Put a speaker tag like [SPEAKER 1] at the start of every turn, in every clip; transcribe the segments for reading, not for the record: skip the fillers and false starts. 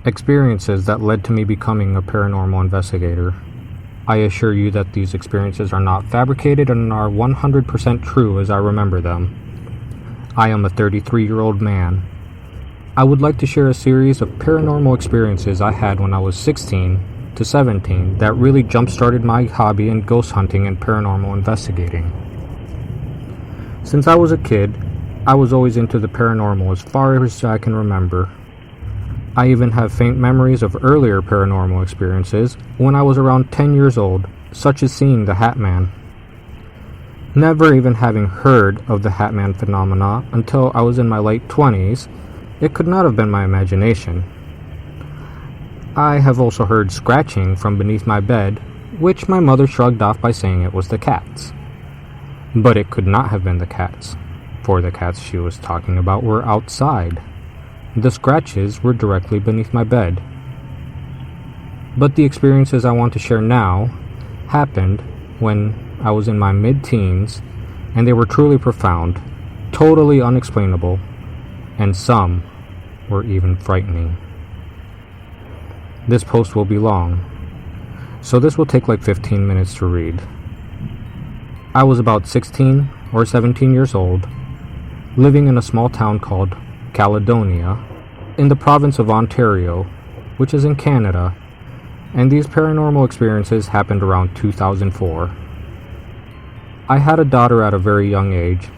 [SPEAKER 1] experiences that led to me becoming a paranormal investigator. I assure you that these experiences are not fabricated and are 100% true as I remember them. I am a 33-year-old man. I would like to share a series of paranormal experiences I had when I was 16 to 17 that really jump-started my hobby in ghost hunting and paranormal investigating. Since I was a kid, I was always into the paranormal as far as I can remember. I even have faint memories of earlier paranormal experiences when I was around 10 years old, such as seeing the Hat Man. Never even having heard of the Hat Man phenomena until I was in my late 20s, it could not have been my imagination. I have also heard scratching from beneath my bed, which my mother shrugged off by saying it was the cats. But it could not have been the cats, for the cats she was talking about were outside. The scratches were directly beneath my bed. But the experiences I want to share now happened when I was in my mid-teens, and they were truly profound, totally unexplainable, and some were even frightening. This post will be long, so this will take like 15 minutes to read. I was about 16 or 17 years old, living in a small town called Caledonia, in the province of Ontario, which is in Canada, and these paranormal experiences happened around 2004. I had a daughter at a very young age,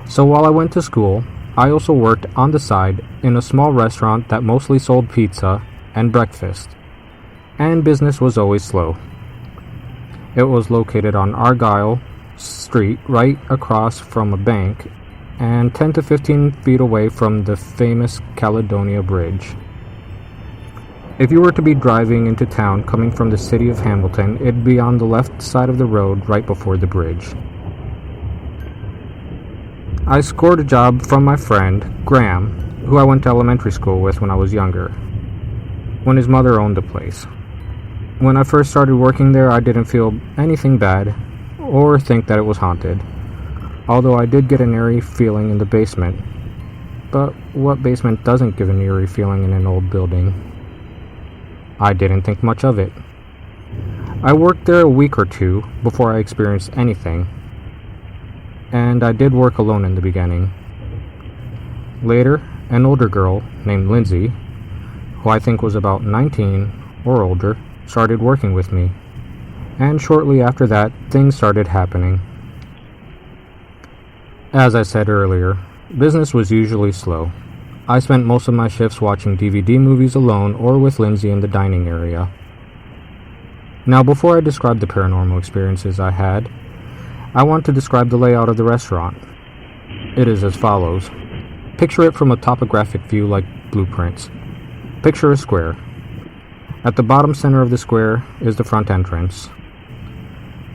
[SPEAKER 1] so while I went to school, I also worked on the side in a small restaurant that mostly sold pizza and breakfast, and business was always slow. It was located on Argyle Street, right across from a bank, and 10 to 15 feet away from the famous Caledonia Bridge. If you were to be driving into town coming from the city of Hamilton, it'd be on the left side of the road right before the bridge. I scored a job from my friend, Graham, who I went to elementary school with when I was younger, when his mother owned the place. When I first started working there, I didn't feel anything bad or think that it was haunted. Although I did get an eerie feeling in the basement. But what basement doesn't give an eerie feeling in an old building? I didn't think much of it. I worked there a week or two before I experienced anything. And I did work alone in the beginning. Later, an older girl named Lindsay, who I think was about 19 or older, started working with me. And shortly after that, things started happening. As I said earlier, business was usually slow. I spent most of my shifts watching DVD movies alone or with Lindsay in the dining area. Now, before I describe the paranormal experiences I had, I want to describe the layout of the restaurant. It is as follows. Picture it from a topographic view like blueprints. Picture a square. At the bottom center of the square is the front entrance.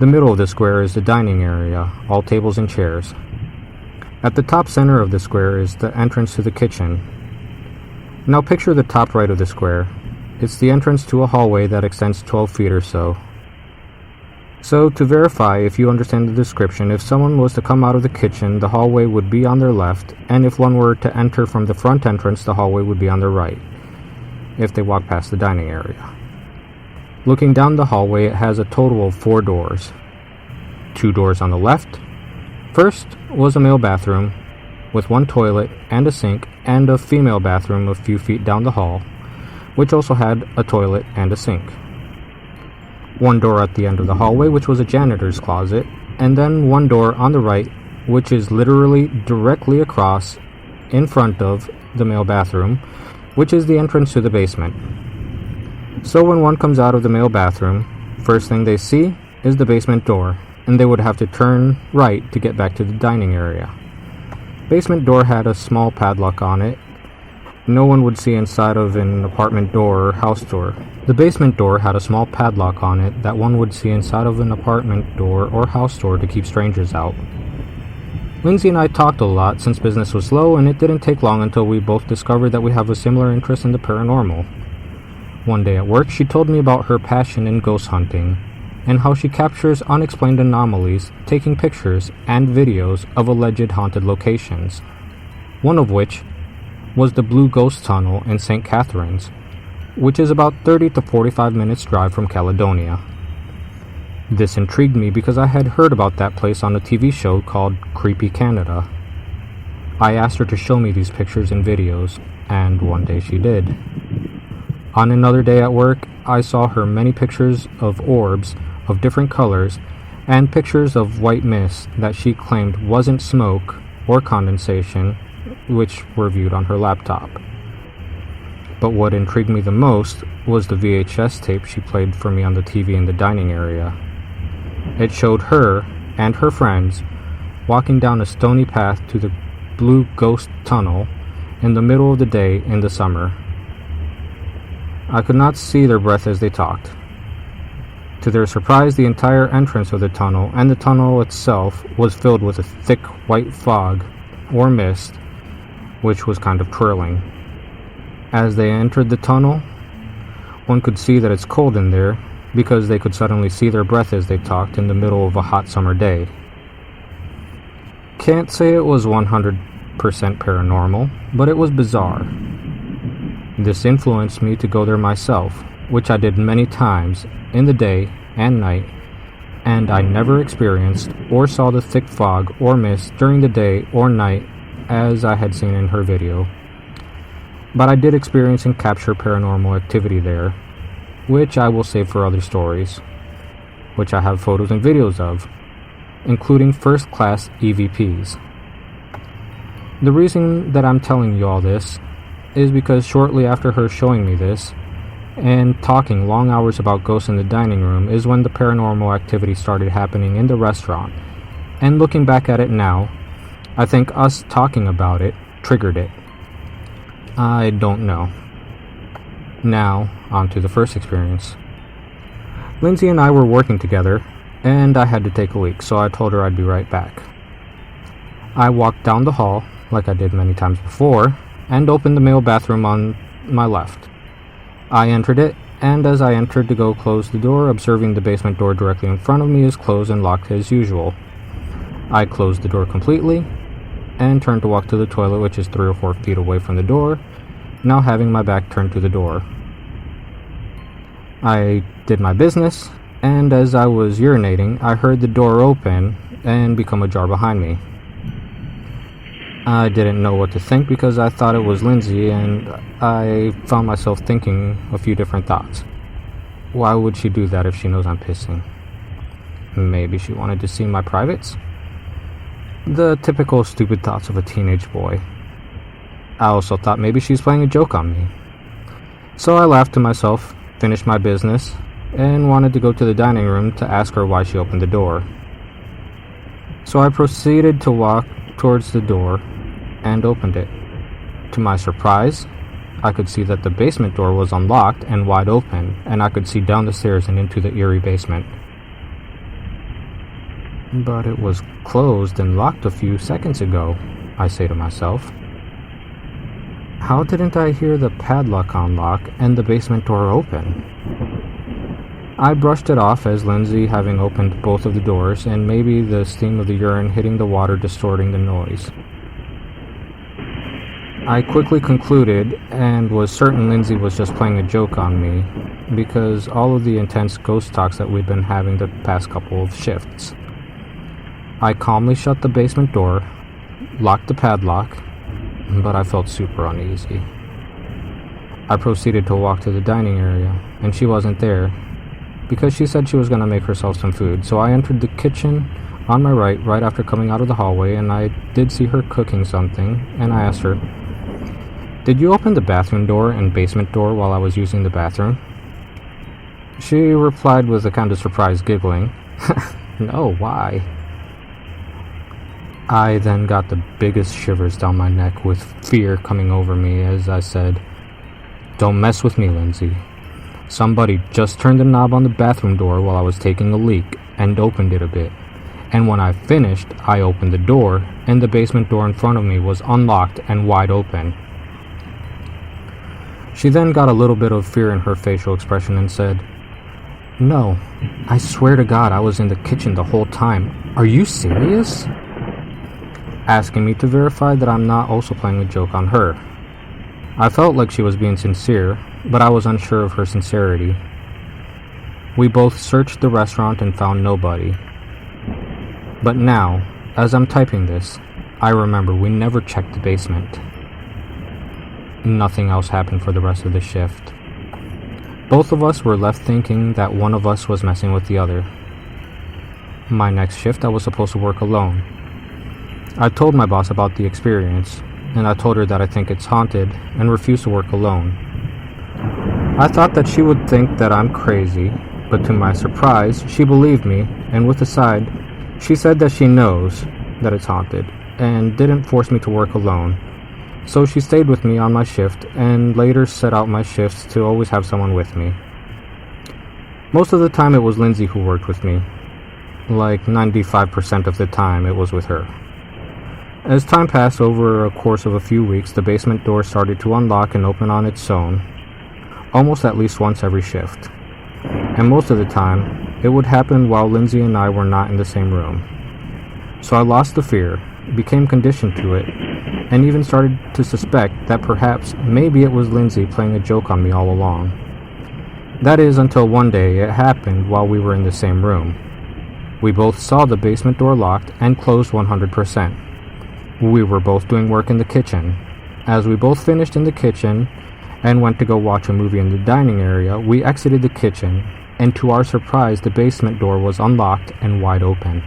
[SPEAKER 1] The middle of the square is the dining area, all tables and chairs. At the top center of the square is the entrance to the kitchen. Now picture the top right of the square. It's the entrance to a hallway that extends 12 feet or so. So to verify if you understand the description, if someone was to come out of the kitchen, the hallway would be on their left, and if one were to enter from the front entrance, the hallway would be on their right, if they walk past the dining area. Looking down the hallway, it has a total of 4 doors. 2 doors on the left. First was a male bathroom with 1 toilet and a sink, and a female bathroom a few feet down the hall, which also had a toilet and a sink. 1 door at the end of the hallway, which was a janitor's closet, and then 1 door on the right, which is literally directly across in front of the male bathroom, which is the entrance to the basement. So when one comes out of the male bathroom, first thing they see is the basement door, and they would have to turn right to get back to the dining area. Basement door had a small padlock on it. No one would see inside of an apartment door or house door. The basement door had a small padlock on it that one would see inside of an apartment door or house door to keep strangers out. Lindsay and I talked a lot since business was slow, and it didn't take long until we both discovered that we have a similar interest in the paranormal. One day at work, she told me about her passion in ghost hunting, and how she captures unexplained anomalies, taking pictures and videos of alleged haunted locations. One of which was the Blue Ghost Tunnel in St. Catharines, which is about 30 to 45 minutes drive from Caledonia. This intrigued me because I had heard about that place on a TV show called Creepy Canada. I asked her to show me these pictures and videos, and one day she did. On another day at work, I saw her many pictures of orbs of different colors and pictures of white mist that she claimed wasn't smoke or condensation, which were viewed on her laptop. But what intrigued me the most was the VHS tape she played for me on the TV in the dining area. It showed her and her friends walking down a stony path to the blue ghost tunnel in the middle of the day in the summer. I could not see their breath as they talked. To their surprise, the entire entrance of the tunnel and the tunnel itself was filled with a thick white fog or mist, which was kind of twirling. As they entered the tunnel, one could see that it's cold in there because they could suddenly see their breath as they talked in the middle of a hot summer day. Can't say it was 100% paranormal, but it was bizarre. This influenced me to go there myself, which I did many times in the day and night, and I never experienced or saw the thick fog or mist during the day or night as I had seen in her video. But I did experience and capture paranormal activity there, which I will save for other stories, which I have photos and videos of, including first-class EVPs. The reason that I'm telling you all this is because shortly after her showing me this, and talking long hours about ghosts in the dining room, is when the paranormal activity started happening in the restaurant. And looking back at it now, I think us talking about it triggered it. I don't know. Now, on to the first experience. Lindsay and I were working together, and I had to take a leak, so I told her I'd be right back. I walked down the hall, like I did many times before, and opened the male bathroom on my left. I entered it, and as I entered to go close the door, observing the basement door directly in front of me is closed and locked as usual. I closed the door completely, and turned to walk to the toilet, which is 3 or 4 feet away from the door, now having my back turned to the door. I did my business, and as I was urinating, I heard the door open and become ajar behind me. I didn't know what to think because I thought it was Lindsay, and I found myself thinking a few different thoughts. Why would she do that if she knows I'm pissing? Maybe she wanted to see my privates? The typical stupid thoughts of a teenage boy. I also thought maybe she's playing a joke on me. So I laughed to myself, finished my business, and wanted to go to the dining room to ask her why she opened the door. So I proceeded to walk towards the door and opened it. To my surprise, I could see that the basement door was unlocked and wide open, and I could see down the stairs and into the eerie basement. But it was closed and locked a few seconds ago, I say to myself. How didn't I hear the padlock unlock and the basement door open? I brushed it off as Lindsay having opened both of the doors, and maybe the steam of the urine hitting the water distorting the noise. I quickly concluded and was certain Lindsay was just playing a joke on me because all of the intense ghost talks that we'd been having the past couple of shifts. I calmly shut the basement door, locked the padlock, but I felt super uneasy. I proceeded to walk to the dining area, and she wasn't there because she said she was going to make herself some food. So I entered the kitchen on my right after coming out of the hallway, and I did see her cooking something, and I asked her, "Did you open the bathroom door and basement door while I was using the bathroom?" She replied with a kind of surprised giggling, "No, why?" I then got the biggest shivers down my neck with fear coming over me as I said, "Don't mess with me, Lindsay. Somebody just turned the knob on the bathroom door while I was taking a leak and opened it a bit. And when I finished, I opened the door, and the basement door in front of me was unlocked and wide open." She then got a little bit of fear in her facial expression and said, "No, I swear to God I was in the kitchen the whole time. Are you serious?" Asking me to verify that I'm not also playing a joke on her. I felt like she was being sincere, but I was unsure of her sincerity. We both searched the restaurant and found nobody. But now, as I'm typing this, I remember we never checked the basement. Nothing else happened for the rest of the shift. Both of us were left thinking that one of us was messing with the other. My next shift, I was supposed to work alone. I told my boss about the experience, and I told her that I think it's haunted and refuse to work alone. I thought that she would think that I'm crazy, but to my surprise, she believed me, and with a sigh, she said that she knows that it's haunted, and didn't force me to work alone. So she stayed with me on my shift, and later set out my shifts to always have someone with me. Most of the time it was Lindsay who worked with me. Like 95% of the time it was with her. As time passed over a course of a few weeks, the basement door started to unlock and open on its own, almost at least once every shift. And most of the time, it would happen while Lindsay and I were not in the same room. So I lost the fear, became conditioned to it, and even started to suspect that perhaps maybe it was Lindsay playing a joke on me all along. That is, until one day it happened while we were in the same room. We both saw the basement door locked and closed 100%. We were both doing work in the kitchen. As we both finished in the kitchen and went to go watch a movie in the dining area, we exited the kitchen, and to our surprise, the basement door was unlocked and wide open.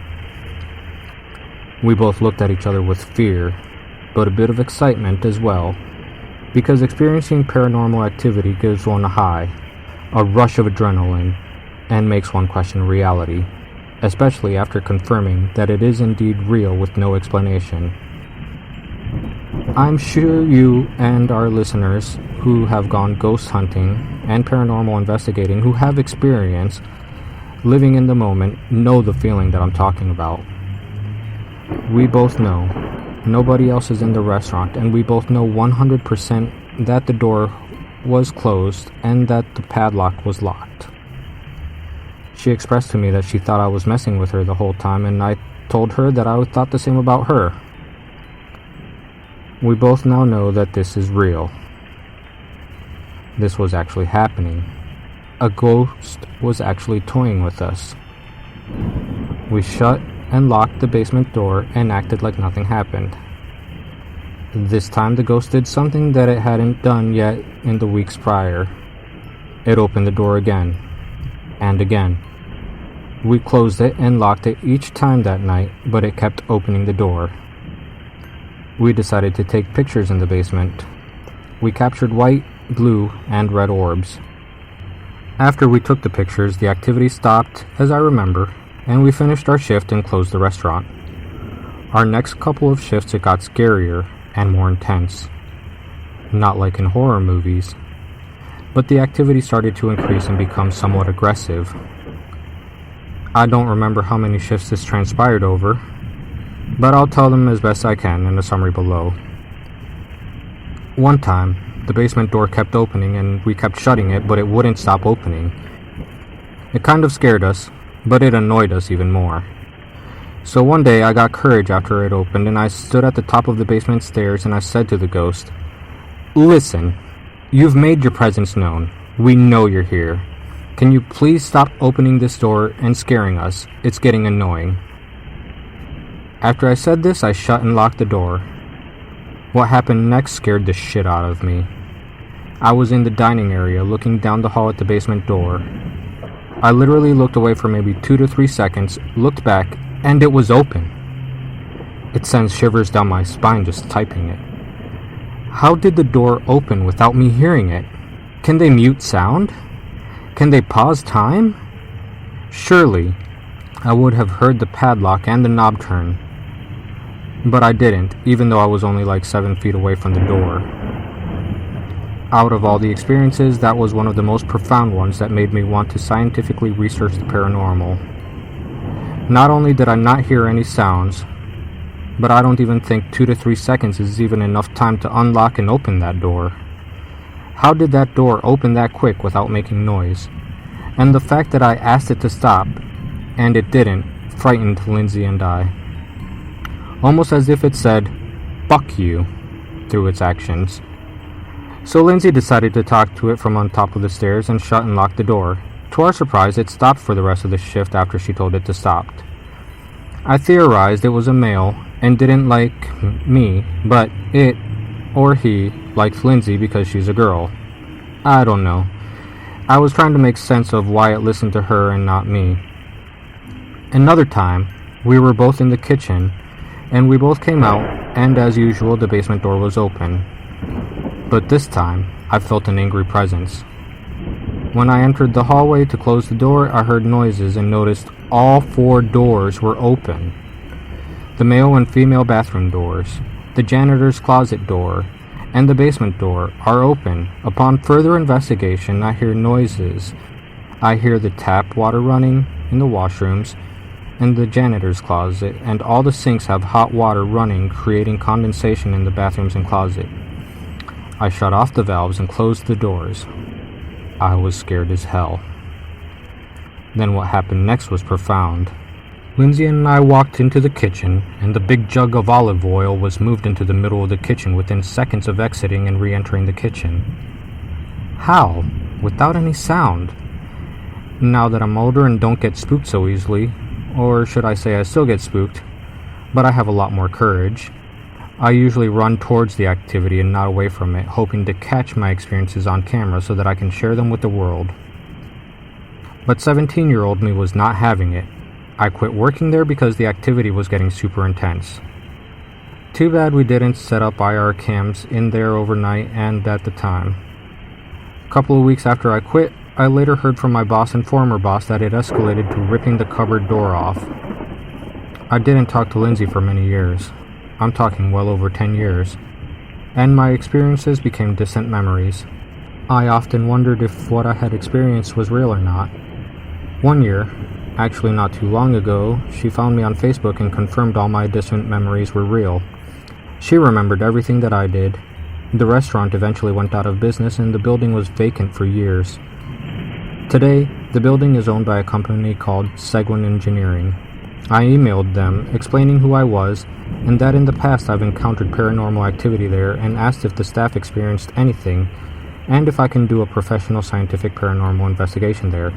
[SPEAKER 1] We both looked at each other with fear, but a bit of excitement as well, because experiencing paranormal activity gives one a high, a rush of adrenaline, and makes one question reality, especially after confirming that it is indeed real with no explanation. I'm sure you and our listeners who have gone ghost hunting and paranormal investigating, who have experience living in the moment, know the feeling that I'm talking about. We both know nobody else is in the restaurant, and we both know 100% that the door was closed and that the padlock was locked. She expressed to me that she thought I was messing with her the whole time, and I told her that I thought the same about her. We both now know that this is real. This was actually happening. A ghost was actually toying with us. We shut and locked the basement door and acted like nothing happened. This time the ghost did something that it hadn't done yet in the weeks prior. It opened the door again, and again. We closed it and locked it each time that night, but it kept opening the door. We decided to take pictures in the basement. We captured white, blue, and red orbs. After we took the pictures, the activity stopped, as I remember, and we finished our shift and closed the restaurant. Our next couple of shifts it got scarier and more intense. Not like in horror movies, but the activity started to increase and become somewhat aggressive. I don't remember how many shifts this transpired over, but I'll tell them as best I can in the summary below. One time, the basement door kept opening and we kept shutting it, but it wouldn't stop opening. It kind of scared us, but it annoyed us even more. So one day I got courage after it opened, and I stood at the top of the basement stairs and I said to the ghost, "Listen, you've made your presence known. We know you're here. Can you please stop opening this door and scaring us? It's getting annoying." After I said this, I shut and locked the door. What happened next scared the shit out of me. I was in the dining area looking down the hall at the basement door. I literally looked away for maybe 2 to 3 seconds, looked back, and it was open. It sends shivers down my spine just typing it. How did the door open without me hearing it? Can they mute sound? Can they pause time? Surely, I would have heard the padlock and the knob turn. But I didn't, even though I was only like 7 feet away from the door. Out of all the experiences, that was one of the most profound ones that made me want to scientifically research the paranormal. Not only did I not hear any sounds, but I don't even think 2 to 3 seconds is even enough time to unlock and open that door. How did that door open that quick without making noise? And the fact that I asked it to stop, and it didn't, frightened Lindsay and I. Almost as if it said, "Fuck you," through its actions. So Lindsay decided to talk to it from on top of the stairs and shut and lock the door. To our surprise, it stopped for the rest of the shift after she told it to stop. I theorized it was a male and didn't like me, but it or he liked Lindsay because she's a girl. I don't know. I was trying to make sense of why it listened to her and not me. Another time, we were both in the kitchen, and we both came out, and as usual, the basement door was open. But this time, I felt an angry presence. When I entered the hallway to close the door, I heard noises and noticed all 4 doors were open. The male and female bathroom doors, the janitor's closet door, and the basement door are open. Upon further investigation, I hear noises. I hear the tap water running in the washrooms and the janitor's closet, and all the sinks have hot water running, creating condensation in the bathrooms and closet. I shut off the valves and closed the doors. I was scared as hell. Then what happened next was profound. Lindsay and I walked into the kitchen, and the big jug of olive oil was moved into the middle of the kitchen within seconds of exiting and re-entering the kitchen. How? Without any sound. Now that I'm older and don't get spooked so easily, or should I say I still get spooked, but I have a lot more courage, I usually run towards the activity and not away from it, hoping to catch my experiences on camera so that I can share them with the world. But 17-year-old me was not having it. I quit working there because the activity was getting super intense. Too bad we didn't set up IR cams in there overnight and at the time. A couple of weeks after I quit, I later heard from my boss and former boss that it escalated to ripping the cupboard door off. I didn't talk to Lindsay for many years. I'm talking well over 10 years. And my experiences became distant memories. I often wondered if what I had experienced was real or not. One year, actually not too long ago, she found me on Facebook and confirmed all my distant memories were real. She remembered everything that I did. The restaurant eventually went out of business and the building was vacant for years. Today, the building is owned by a company called Seguin Engineering. I emailed them explaining who I was and that in the past I've encountered paranormal activity there and asked if the staff experienced anything and if I can do a professional scientific paranormal investigation there.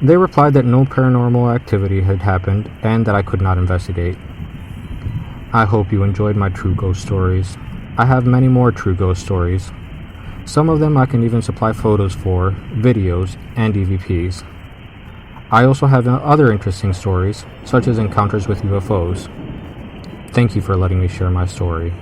[SPEAKER 1] They replied that no paranormal activity had happened and that I could not investigate. I hope you enjoyed my true ghost stories. I have many more true ghost stories. Some of them I can even supply photos for, videos, and EVPs. I also have other interesting stories, such as encounters with UFOs. Thank you for letting me share my story.